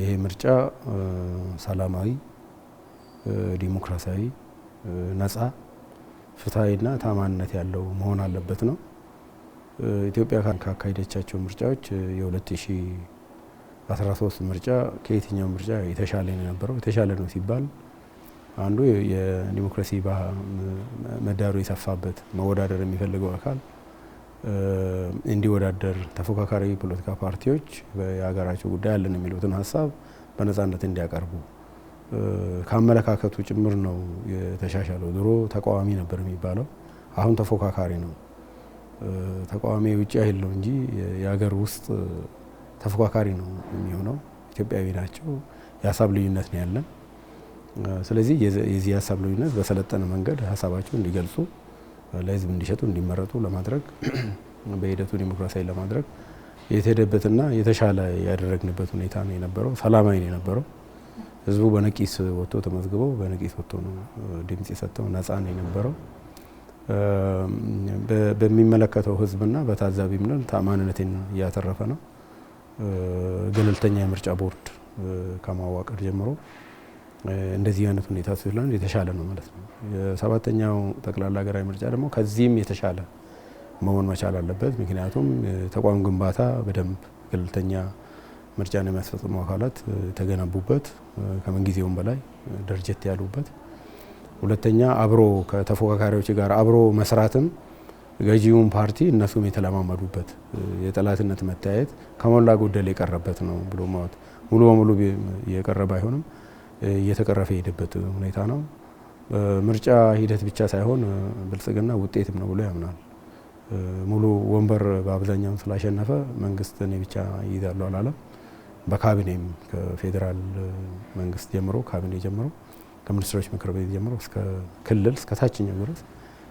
ይሄ ምርጫ ሰላማዊ፣ ዲሞክራሲያዊ፣ ነፃ፣ ፍትሃዊና ታማኝነት ያለው መሆን አለበት ነው። ኢትዮጵያ ካካሄደቻቸው ምርጫዎች የ2013 ምርጫ ከየትኛው ምርጫ የተሻለ ነው የነበረው። የተሻለ ነው ሲባል አንዱ የዲሞክራሲ ምህዳሩ የሰፋበት መወዳደር የሚፈልገው አካል እንዲወዳደር ተፎካካሪ ፖለቲካ ፓርቲዎች በሀገራቸው ጉዳይ አለን የሚሉትን ሀሳብ በነፃነት እንዲያቀርቡ ካመለካከቱ ጭምር ነው የተሻሻለው። ድሮ ተቃዋሚ ነበር የሚባለው፣ አሁን ተፎካካሪ ነው። ተቃዋሚ የውጭ ኃይል ነው እንጂ የሀገር ውስጥ ተፎካካሪ ነው የሚሆነው። ኢትዮጵያዊ ናቸው። የሀሳብ ልዩነት ነው ያለን። ስለዚህ የዚህ የሀሳብ ልዩነት በሰለጠነ መንገድ ሀሳባቸው እንዲገልጹ ለህዝብ እንዲሸጡ እንዲመረጡ ለማድረግ በሂደቱ ዲሞክራሲያዊ ለማድረግ የተሄደበትና የተሻለ ያደረግንበት ሁኔታ ነው የነበረው። ሰላማዊ ነው የነበረው። ህዝቡ በነቂስ ወጥቶ ተመዝግቦ በነቂስ ወጥቶ ነው ድምጽ የሰጠው። ነፃ ነው የነበረው። በሚመለከተው ህዝብና በታዛቢም ነው ታማኝነትን እያተረፈ ነው። ገለልተኛ የምርጫ ቦርድ ከማዋቀር ጀምሮ እንደዚህ አይነት ሁኔታ ስለሆነ የተሻለ ነው ማለት ነው። የሰባተኛው ጠቅላላ ሀገራዊ ምርጫ ደግሞ ከዚህም የተሻለ መሆን መቻል አለበት። ምክንያቱም ተቋም ግንባታ በደንብ ገለልተኛ ምርጫን የሚያስፈጽሙ አካላት የተገነቡበት ከምን ጊዜውም በላይ ደረጀት ያሉበት፣ ሁለተኛ አብሮ ከተፎካካሪዎች ጋር አብሮ መስራትም ገዢውን ፓርቲ እነሱም የተለማመዱበት የጠላትነት መታየት ከሞላ ጎደል የቀረበት ነው ብሎ ማለት ሙሉ በሙሉ የቀረበ አይሆንም እየተቀረፈ የሄደበት ሁኔታ ነው። ምርጫ ሂደት ብቻ ሳይሆን ብልጽግና ውጤትም ነው ብሎ ያምናል። ሙሉ ወንበር በአብዛኛው ስላሸነፈ መንግስት እኔ ብቻ ይይዛለሁ አላለም። በካቢኔም ከፌዴራል መንግስት ጀምሮ ካቢኔ ጀምሮ ከሚኒስትሮች ምክር ቤት ጀምሮ እስከ ክልል እስከ ታችኛው ድረስ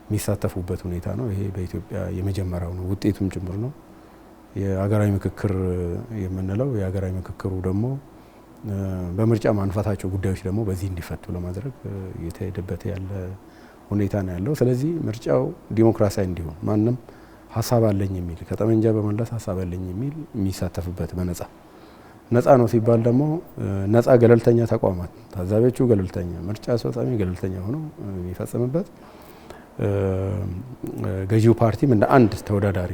የሚሳተፉበት ሁኔታ ነው። ይሄ በኢትዮጵያ የመጀመሪያው ነው፣ ውጤቱም ጭምር ነው። የሀገራዊ ምክክር የምንለው የሀገራዊ ምክክሩ ደግሞ በምርጫ ማንፋታቸው ጉዳዮች ደግሞ በዚህ እንዲፈቱ ለማድረግ የተሄደበት ያለ ሁኔታ ነው ያለው። ስለዚህ ምርጫው ዲሞክራሲያዊ እንዲሆን ማንም ሀሳብ አለኝ የሚል ከጠመንጃ በመለስ ሀሳብ አለኝ የሚል የሚሳተፍበት በነፃ ነፃ ነው ሲባል ደግሞ ነፃ ገለልተኛ ተቋማት ታዛቢዎቹ ገለልተኛ፣ ምርጫ አስፈጻሚ ገለልተኛ ሆነው የሚፈጽምበት፣ ገዢው ፓርቲም እንደ አንድ ተወዳዳሪ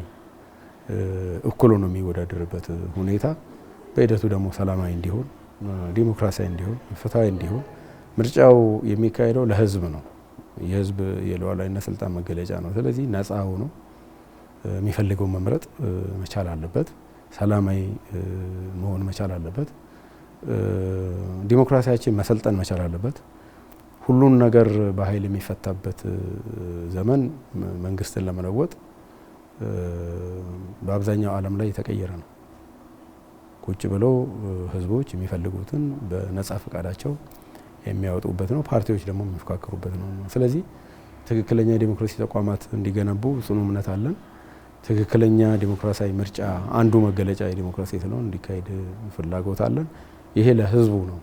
እኩል ነው የሚወዳደርበት ሁኔታ በሂደቱ ደግሞ ሰላማዊ እንዲሆን፣ ዲሞክራሲያዊ እንዲሆን፣ ፍትሃዊ እንዲሆን ምርጫው የሚካሄደው ለህዝብ ነው። የህዝብ የሉዓላዊነት ስልጣን መገለጫ ነው። ስለዚህ ነፃ ሆኖ የሚፈልገው መምረጥ መቻል አለበት። ሰላማዊ መሆን መቻል አለበት። ዲሞክራሲያችን መሰልጠን መቻል አለበት። ሁሉን ነገር በኃይል የሚፈታበት ዘመን መንግስትን ለመለወጥ በአብዛኛው ዓለም ላይ የተቀየረ ነው። ቁጭ ብለው ህዝቦች የሚፈልጉትን በነፃ ፈቃዳቸው የሚያወጡበት ነው። ፓርቲዎች ደግሞ የሚፎካከሩበት ነው። ስለዚህ ትክክለኛ ዲሞክራሲ ተቋማት እንዲገነቡ ጽኑ እምነት አለን። ትክክለኛ ዲሞክራሲያዊ ምርጫ አንዱ መገለጫ የዲሞክራሲ ስለሆነ እንዲካሄድ ፍላጎት አለን። ይሄ ለህዝቡ ነው።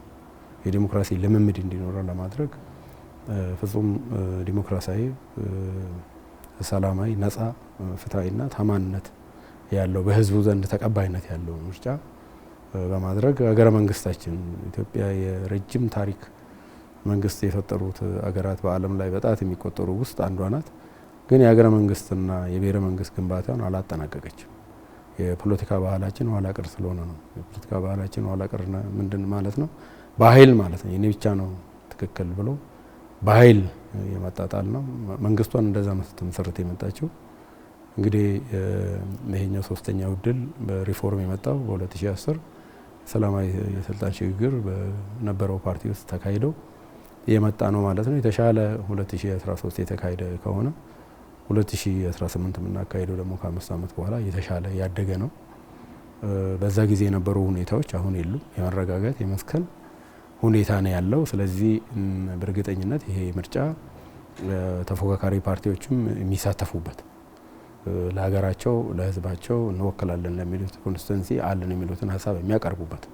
የዲሞክራሲ ልምምድ እንዲኖረው ለማድረግ ፍጹም ዲሞክራሲያዊ፣ ሰላማዊ፣ ነፃ፣ ፍትሃዊና ታማኝነት ያለው በህዝቡ ዘንድ ተቀባይነት ያለው ምርጫ በማድረግ ሀገረ መንግስታችን ኢትዮጵያ የረጅም ታሪክ መንግስት የፈጠሩት አገራት በዓለም ላይ በጣት የሚቆጠሩ ውስጥ አንዷ ናት። ግን የሀገረ መንግስትና የብሔረ መንግስት ግንባታውን አላጠናቀቀችም። የፖለቲካ ባህላችን ኋላ ቀር ስለሆነ ነው። የፖለቲካ ባህላችን ኋላ ቀር ምንድን ማለት ነው? በኃይል ማለት ነው። የኔ ብቻ ነው ትክክል ብሎ በኃይል የመጣጣል ነው። መንግስቷን እንደዛ መሰረት የመጣችው እንግዲህ ይሄኛው ሶስተኛው እድል በሪፎርም የመጣው በ2010 ሰላማዊ የስልጣን ሽግግር በነበረው ፓርቲ ውስጥ ተካሂደው የመጣ ነው ማለት ነው። የተሻለ 2013 የተካሄደ ከሆነ 2018 የምናካሄደው ደግሞ ከ5 ዓመት በኋላ የተሻለ ያደገ ነው። በዛ ጊዜ የነበሩ ሁኔታዎች አሁን የሉም። የመረጋጋት የመስከን ሁኔታ ነው ያለው። ስለዚህ በእርግጠኝነት ይሄ ምርጫ ተፎካካሪ ፓርቲዎችም የሚሳተፉበት ለሀገራቸው ለህዝባቸው እንወክላለን ለሚሉት ኮንስቲትዩንሲ አለን የሚሉትን ሀሳብ የሚያቀርቡበት